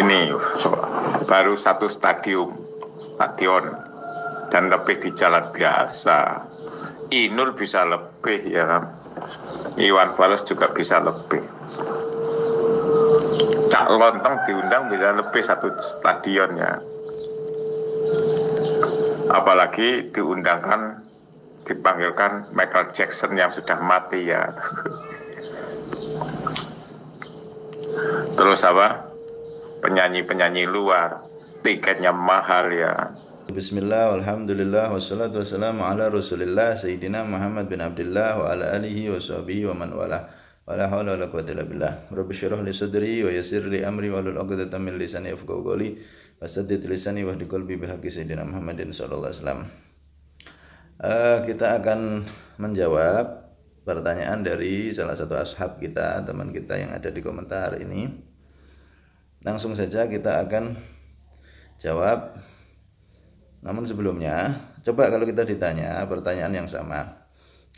ini baru satu stadion dan lebih di jalan biasa. Inul bisa lebih ya kan, Iwan Fals juga bisa lebih, Cak Lontong diundang bisa lebih satu stadion ya, apalagi dipanggilkan Michael Jackson yang sudah mati ya. Terus apa, penyanyi-penyanyi luar tiketnya mahal ya. Bismillah, alhamdulillah, wassalatu wassalamu ala rasulillah Sayyidina Muhammad bin Abdullah wa ala alihi wa sahbihi wa man wala wala hawla wala quwwata illa billah. Rabbi syrah li sadri wa yassir li amri wa hlul 'uqdatam min lisani yafqahu qawli wasaddid lisani wahdi qalbi bihaqqi Sayyidina Muhammadin sallallahu alaihi wasallam. Kita akan menjawab pertanyaan dari salah satu ashab kita, teman kita yang ada di komentar ini. Langsung saja kita akan jawab. Namun sebelumnya, coba kalau kita ditanya pertanyaan yang sama,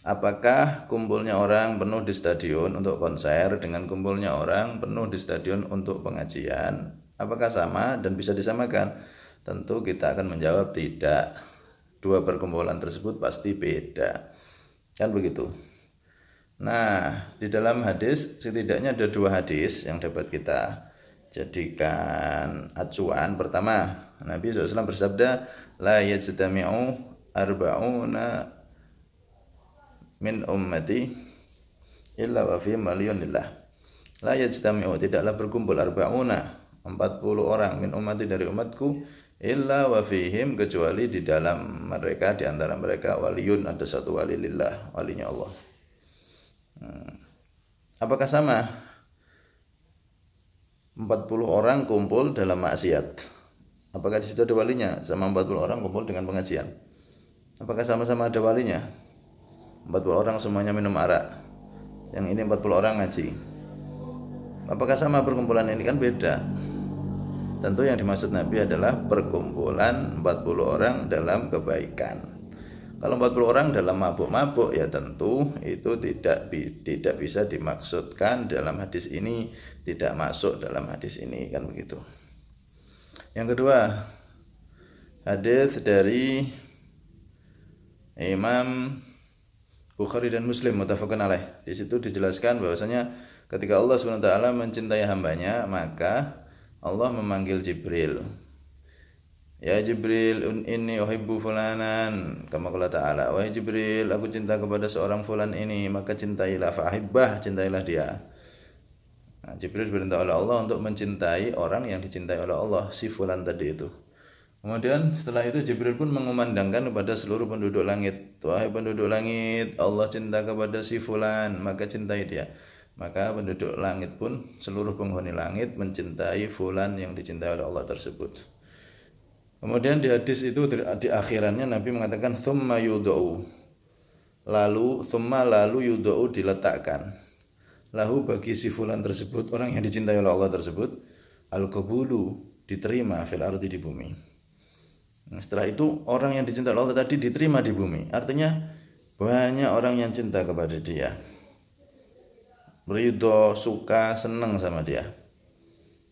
apakah kumpulnya orang penuh di stadion untuk konser dengan kumpulnya orang penuh di stadion untuk pengajian, apakah sama dan bisa disamakan? Tentu kita akan menjawab tidak. Dua perkumpulan tersebut pasti beda, kan begitu. Nah, di dalam hadis setidaknya ada dua hadis yang dapat kita jadikan acuan. Pertama, Nabi SAW bersabda, la yajtami'u arba'una min ummati illa wa fi maliyunillah. La yajtami'u, tidaklah berkumpul arba'una 40 orang min ummati dari umatku illa wa fihim, kecuali di dalam mereka, di antara mereka waliyun, ada satu wali lillah, walinya Allah. Apakah sama 40 orang kumpul dalam maksiat? Apakah di situ ada walinya? Sama 40 orang kumpul dengan pengajian. Apakah sama-sama ada walinya? 40 orang semuanya minum arak, yang ini 40 orang ngaji. Apakah sama perkumpulan ini? Kan beda. Tentu yang dimaksud Nabi adalah perkumpulan 40 orang dalam kebaikan. Kalau 40 orang dalam mabuk-mabuk, ya tentu itu tidak bisa dimaksudkan dalam hadis ini, tidak masuk dalam hadis ini, kan begitu. Yang kedua, hadis dari Imam Bukhari dan Muslim muttafaqun alaih. Di situ dijelaskan bahwasanya ketika Allah SWT mencintai hambanya, maka Allah memanggil Jibril. Ya Jibril, inni uhibbu fulanan, kama qala ta'ala. Wahai Jibril, aku cinta kepada seorang fulan ini, maka cintailah, fahibbah, cintailah dia. Nah, Jibril diperintah oleh Allah untuk mencintai orang yang dicintai oleh Allah, si fulan tadi itu. Kemudian setelah itu Jibril pun mengumandangkan kepada seluruh penduduk langit, wahai penduduk langit, Allah cinta kepada si fulan, maka cintai dia. Maka penduduk langit pun, seluruh penghuni langit mencintai fulan yang dicintai oleh Allah tersebut. Kemudian di hadis itu di akhirannya Nabi mengatakan thumma yudau, lalu yudau, diletakkan, lahu bagi si fulan tersebut, orang yang dicintai oleh Allah tersebut, al-qabulu, diterima, fil ardi, di bumi. Nah, setelah itu orang yang dicintai oleh Allah tadi diterima di bumi. Artinya banyak orang yang cinta kepada dia, ridho, suka, senang sama dia.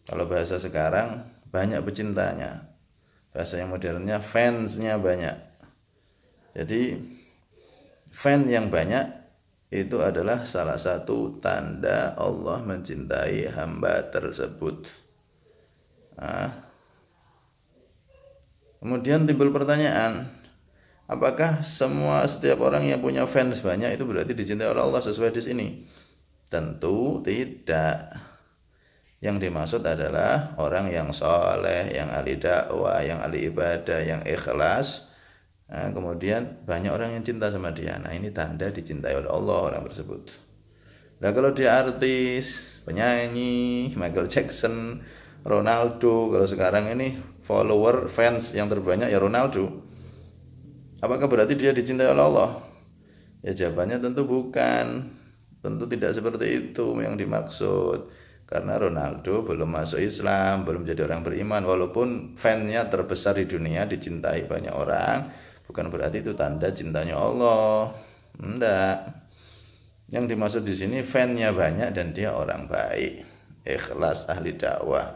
Kalau bahasa sekarang banyak pecintanya, bahasa yang modernnya fansnya banyak. Jadi fan yang banyak itu adalah salah satu tanda Allah mencintai hamba tersebut. Kemudian timbul pertanyaan, apakah setiap orang yang punya fans banyak itu berarti dicintai oleh Allah sesuai hadis ini? Tentu tidak. Yang dimaksud adalah orang yang soleh, yang ahli dakwah, yang ahli ibadah, yang ikhlas. Nah, kemudian banyak orang yang cinta sama dia. Nah, ini tanda dicintai oleh Allah orang tersebut. Nah, kalau dia artis, penyanyi, Michael Jackson, Ronaldo, kalau sekarang ini follower, fans yang terbanyak ya Ronaldo, apakah berarti dia dicintai oleh Allah? Ya jawabannya tentu bukan. Tentu tidak seperti itu yang dimaksud. Karena Ronaldo belum masuk Islam, belum jadi orang beriman, walaupun fansnya terbesar di dunia, dicintai banyak orang, bukan berarti itu tanda cintanya Allah. Enggak. Yang dimaksud di sini fansnya banyak dan dia orang baik, ikhlas, ahli dakwah.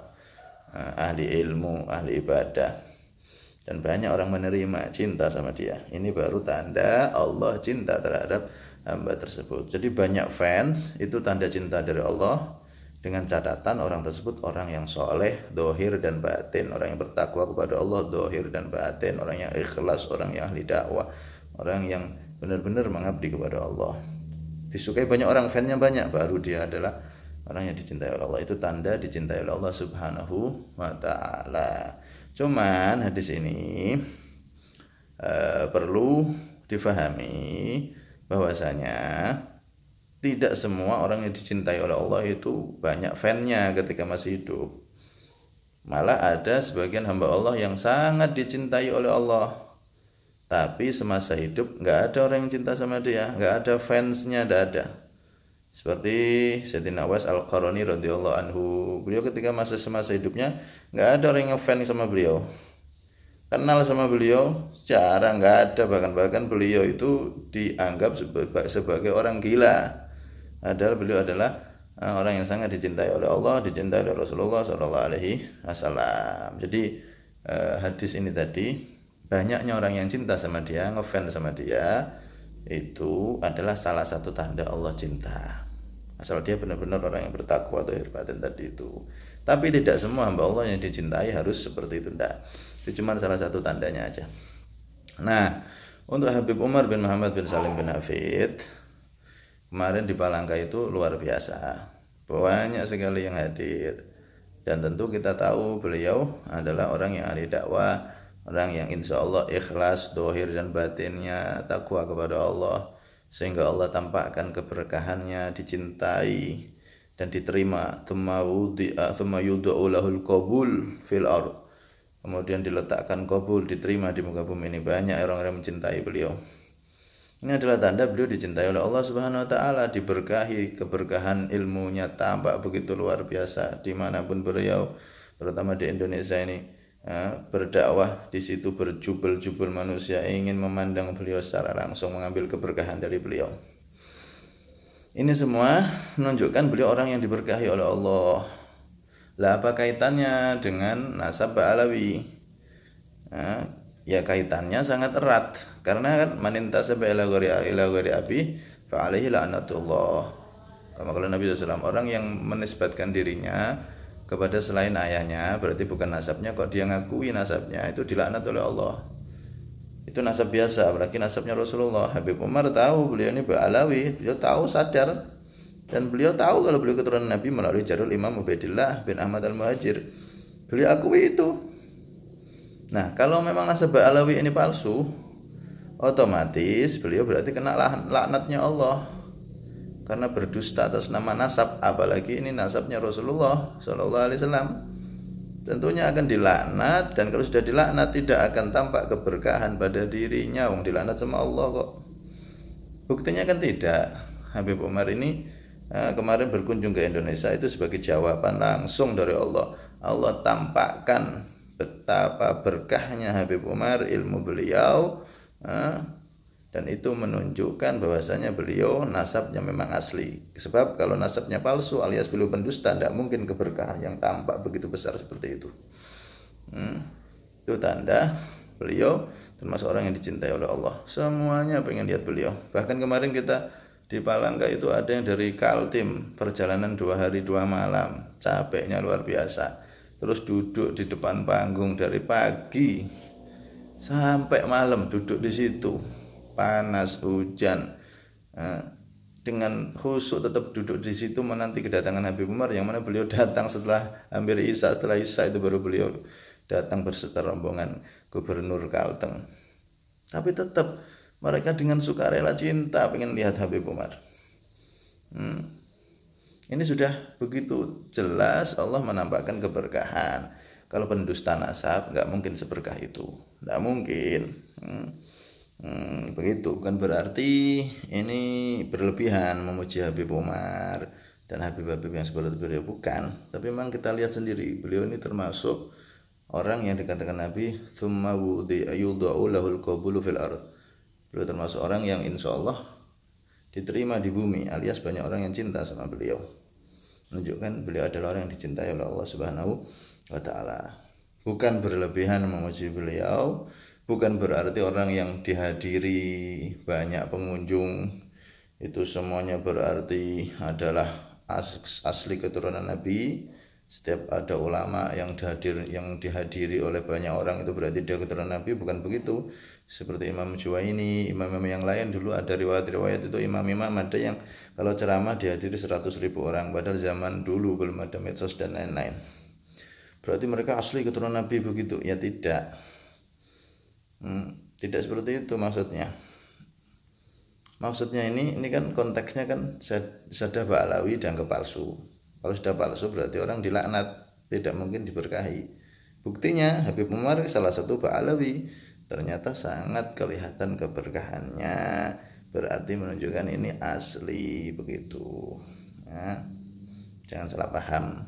ahli ilmu, ahli ibadah, dan banyak orang menerima, cinta sama dia. Ini baru tanda Allah cinta terhadap hamba tersebut. Jadi banyak fans itu tanda cinta dari Allah, dengan catatan orang tersebut orang yang soleh dohir dan batin, orang yang bertakwa kepada Allah dohir dan batin, orang yang ikhlas, orang yang ahli dakwah, orang yang benar-benar mengabdi kepada Allah. Disukai banyak orang, fansnya banyak, baru dia adalah orang yang dicintai oleh Allah. Itu tanda dicintai oleh Allah Subhanahu wa ta'ala. Cuman hadis ini perlu difahami bahwasanya tidak semua orang yang dicintai oleh Allah itu banyak fansnya ketika masih hidup. Malah ada sebagian hamba Allah yang sangat dicintai oleh Allah, tapi semasa hidup nggak ada orang yang cinta sama dia, nggak ada fansnya, nggak ada. Seperti Sayyidina Uwais Al-Qarani radhiyallahu anhu, beliau ketika semasa hidupnya nggak ada orang yang fans sama beliau, kenal sama beliau secara nggak ada, bahkan beliau itu dianggap sebagai orang gila. Padahal beliau adalah orang yang sangat dicintai oleh Allah, dicintai oleh Rasulullah SAW. Jadi hadis ini tadi, banyaknya orang yang cinta sama dia, ngefans sama dia, itu adalah salah satu tanda Allah cinta. Asal dia benar-benar orang yang bertakwa atau batin tadi itu. Tapi tidak semua hamba Allah yang dicintai harus seperti itu, enggak. Itu cuma salah satu tandanya aja. Nah, untuk Habib Umar bin Muhammad bin Salim bin Hafid, kemarin di Palangka itu luar biasa. Banyak sekali yang hadir. Dan tentu kita tahu beliau adalah orang yang ahli dakwah, orang yang insya Allah ikhlas, dohir dan batinnya, takwa kepada Allah, sehingga Allah tampakkan keberkahannya, dicintai dan diterima. Tsumma yud'u lahul qabul fil ardh. Kemudian diletakkan qabul, diterima di muka bumi ini. Banyak orang-orang mencintai beliau. Ini adalah tanda beliau dicintai oleh Allah Subhanahu wa ta'ala, diberkahi, keberkahan ilmunya tampak begitu luar biasa dimanapun beliau, terutama di Indonesia ini. Berdakwah di situ berjubel-jubel manusia ingin memandang beliau secara langsung, mengambil keberkahan dari beliau. Ini semua menunjukkan beliau orang yang diberkahi oleh Allah. Lah apa kaitannya dengan nasab Ba'alawi? Ya kaitannya sangat erat, karena kan manintasaba ila ghairi abi fa alaihi la'natullah. Kalau Nabi SAW, orang yang menisbatkan dirinya kepada selain ayahnya, berarti bukan nasabnya, kok dia ngakui nasabnya, itu dilaknat oleh Allah. Itu nasab biasa, apalagi nasabnya Rasulullah. Habib Umar tahu beliau ini Ba'alawi, beliau tahu, sadar, dan beliau tahu kalau beliau keturunan Nabi melalui jalur Imam Ubaidillah bin Ahmad Al-Muhajir. Beliau akui itu. Nah, kalau memang nasab Ba'alawi ini palsu, otomatis beliau berarti kena laknatnya Allah, karena berdusta atas nama nasab, apalagi ini nasabnya Rasulullah SAW. Tentunya akan dilaknat, dan kalau sudah dilaknat tidak akan tampak keberkahan pada dirinya. Wong dilaknat sama Allah kok. Buktinya kan tidak. Habib Umar ini kemarin berkunjung ke Indonesia itu sebagai jawaban langsung dari Allah. Allah tampakkan betapa berkahnya Habib Umar, ilmu beliau, dan itu menunjukkan bahwasanya beliau nasabnya memang asli. Sebab kalau nasabnya palsu alias beliau pendusta, tidak mungkin keberkahan yang tampak begitu besar seperti itu. Itu tanda beliau termasuk orang yang dicintai oleh Allah. Semuanya pengen lihat beliau. Bahkan kemarin kita di Palangka itu ada yang dari Kaltim, perjalanan 2 hari 2 malam, capeknya luar biasa. Terus duduk di depan panggung dari pagi sampai malam, duduk di situ. Panas, hujan, dengan khusyuk tetap duduk di situ menanti kedatangan Habib Umar, yang mana beliau datang setelah hampir Isya. Setelah Isya itu baru beliau datang berserta rombongan Gubernur Kalteng. Tapi tetap mereka dengan sukarela cinta pengen lihat Habib Umar. Ini sudah begitu jelas Allah menampakkan keberkahan. Kalau pendusta nasab nggak mungkin seberkah itu, nggak mungkin. Begitu, bukan berarti ini berlebihan memuji Habib Umar dan Habib-habib yang seperti beliau, bukan. Tapi memang kita lihat sendiri, beliau ini termasuk orang yang dikatakan Nabi tsumma yud'u lahul qabulu fil ardh. Beliau termasuk orang yang insya Allah diterima di bumi, alias banyak orang yang cinta sama beliau. Menunjukkan beliau adalah orang yang dicintai oleh Allah Subhanahu wa ta'ala. Bukan berlebihan memuji beliau, bukan berarti orang yang dihadiri banyak pengunjung itu semuanya berarti adalah asli keturunan Nabi. Setiap ada ulama yang dihadiri oleh banyak orang itu berarti dia keturunan Nabi, bukan begitu. Seperti Imam Juwaini, imam-imam yang lain dulu ada riwayat-riwayat itu imam-imam ada yang kalau ceramah dihadiri 100.000 orang, padahal zaman dulu belum ada medsos dan lain-lain. Berarti mereka asli keturunan Nabi begitu? Ya tidak. Tidak seperti itu maksudnya. Maksudnya ini kan konteksnya kan Sadah Ba'alawi dianggap palsu. Kalau sudah palsu berarti orang dilaknat, tidak mungkin diberkahi. Buktinya Habib Umar salah satu Ba'alawi, ternyata sangat kelihatan keberkahannya, berarti menunjukkan ini asli begitu. Nah, jangan salah paham.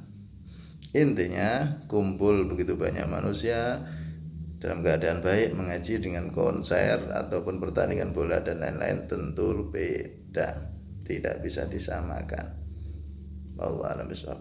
Intinya kumpul begitu banyak manusia dalam keadaan baik mengaji dengan konser ataupun pertandingan bola dan lain-lain tentu beda, tidak bisa disamakan. Wallahu a'lam bishawab.